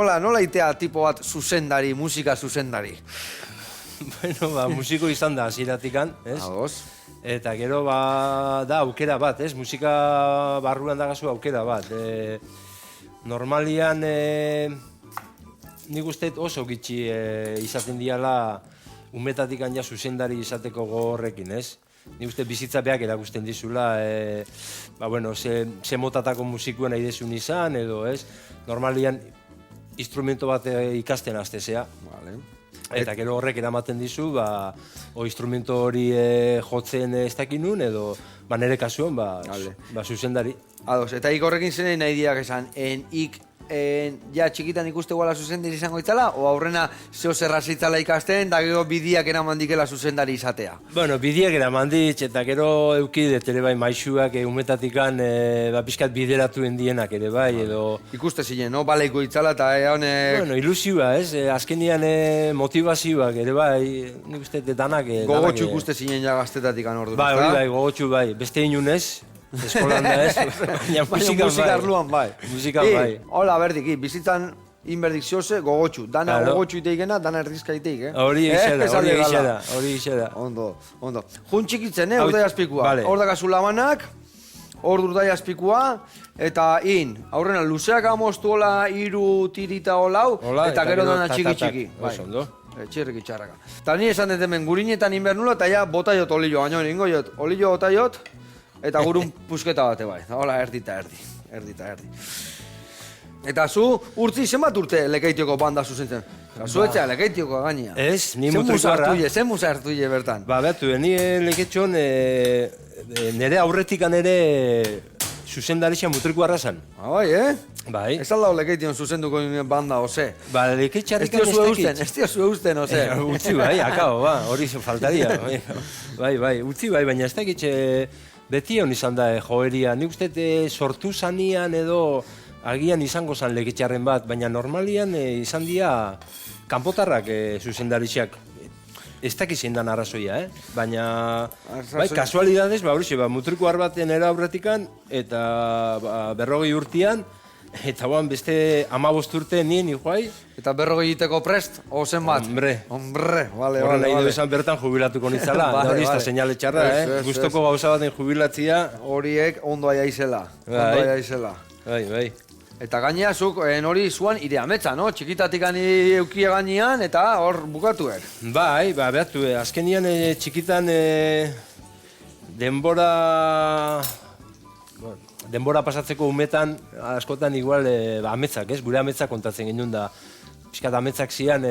Nola itea tipo bat zuzendari, musika zuzendari? Bueno, musiko izan da hasieratik-an, ez? Ados. Eta gero da aukera bat, ez? Musika barruan dagazu aukera bat. Normalian nik uste oso gitxi izaten diala umetatik-an ja zuzendari izateko gogorrekin, ez? Nik uste bizitza beak erakusten dizula, ze motatako musikuen nahi dezun izan, edo, ez? Normalian instrumento bat ikasten hastezea. Eta gero horrek eramaten dizu, instrumento hori jotzen ez dakinun, edo nire kasuan, zuzendari. Ados, eta ik horrekin zen nahi diak esan, ja txikitan ikuste guala zuzendari izango itzala, o aurrena zeo zerra zitzala ikasten, da gero bidiak eraman dikela zuzendari izatea? Bueno, bidiak eraman dit, eta gero eukidet ere bai maixuak umetatikan pixkat bideratu endienak ere bai, edo... Ikuste ziren, no? Baleiko itzala eta honek... Bueno, ilusioa, ez? Azkenian motivazioak ere bai, nik uste danak... Gogotxu ikuste ziren ja gaztetatik anordu, bai, hori bai, gogotxu bai, beste inunez. Eskolan da ez, baina musika arluan bai. Musikan bai. Hola, berdik, bizitzan inberdik zioze gogotxu. Dana gogotxu iteikena, dana erdizka iteik, Hori gixera. Ondo. Jun txikitzen, urdai azpikua. Hor dakazu lamanak, hor urdai azpikua, eta aurrena luzeak amostu hola, iru tirita holau, eta gero dana txiki-txiki. Txirrik itxarraka. Eta ni esan dut hemen gurinetan inbernula, eta ja botaiot olio, baina ingo jot, olio botaiot, eta gurun pusketa bate bai. Hola, erdita erdi. Eta zu, urtzi zenbat urte Lekeitioko banda zuzentzen? Zu etxea Lekeitioko gainea. Ez, ni mutrikuarra. Zen musa hartu bertan? Beatu, ni Leketxon nire aurretikan ere zuzendaritza mutrikuarra zen. Bai, Bai. Ez aldao Lekeition zuzenduko banda, ose? Leketxarrik ez dio zue usten, ose? Utzi bai, akao, hori faltaria. Bai, utzi bai, baina ez dakitxe beti hon izan da joeria. Nik uste sortu zanian edo agian izango zan Leketxarren bat, baina normalian izan dira kanpotarrak zuzendaritzak. Ez dakizien dan arrazoia, baina kasualidadez, mutrikuar baten era aurretikan, eta 40 urtean, eta beste 15 urte nien iguai. Eta 40 egiteko prest, ozen bat? Hombre, bale. Horren nahi duzan bertan jubilatuko nitzala, da hori izta seinale txarra, gustoko gauza baten jubilatzia. Horiek ondo aiaizela. Bai. Eta gainea, zuk hori zuan ire ametsa, no? Txikitatik eukia gainean, eta hor bukatuek. Bai, behatu, azkenian txikitan denbora pasatzeko umetan, askotan igual ametsak, ez? Gure ametsak kontatzen genuen da. Piskat ametsak zian,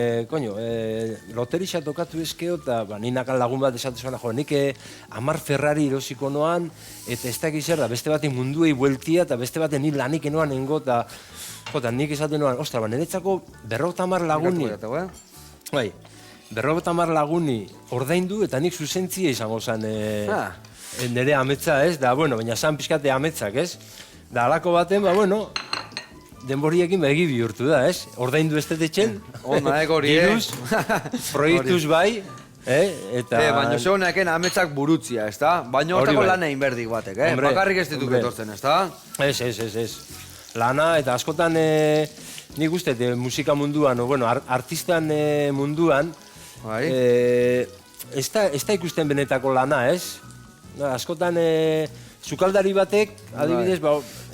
loterixa tokatu ezkeo, eta ninakan lagun bat esatu zuena, nik 10 Ferrari erosiko noan, eta ez dakiz zer da, beste baten munduei bueltia, eta beste baten ni lanik enoan nengo, eta nik esaten noan, ostra, niretzako 50 laguni, bai, 50 laguni ordaindu, eta nik zuzentzia izango zen nire ametsa, ez? Da, baina zan pixkate ametsak, ez? Da, alako baten, denboriekin egi bihurtu da, ez? Ordaindu ez detetxen, diruz, proiektuz bai, eta... Baina ze honekin ametsak burutzia, ez da? Baina hortako lana inberdik batek, bakarrik ez dituk etortzen, ez da? Ez. Lana, eta askotan nik uste, musika munduan, artistan munduan, ez da ikusten benetako lana, ez? Askotan... Sukaldari batek, adibidez,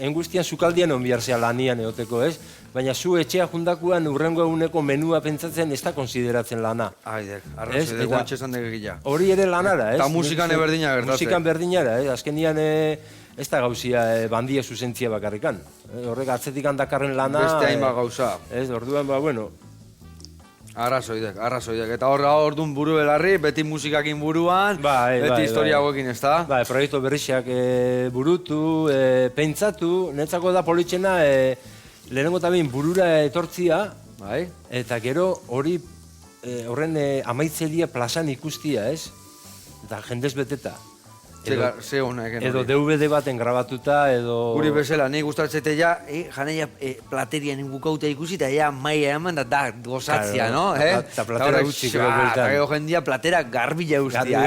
engustian sukaldian onbiarzea lanian eoteko, ez? Baina zu etxea jundakuan urrengo eguneko menua pentsatzen ez da konsideratzen lana. Haidek, arrazoi dugu etxezan degila. Hori ere lanara, ez? Eta musikan berdina gertatzen. Musikan berdinara, ez? Azkenian ez da gauzia bandia zuzentzia bakarrikan. Horrek atzetik handakarren lana... Beste hainbat gauza. Ez, orduan, Arrazoidek. Eta orduan buru belarri, beti musikakin buruan, beti historia hauekin, ez da? Bai, proiektu berriak burutu, pentsatu, netzako da politxena, lehenengo eta behin burura etortzia, eta gero horren amaitzelia plazan ikustia, ez? Eta jendez beteta. Edo DVD baten grabatuta, edo... Guri bezala, nahi gustatzete ja, janeia platerian ingukautea ikusi, eta ja maia eman da gozatzia, no? Eta platera gutxik. Eta gero jendia platera garbila ustia,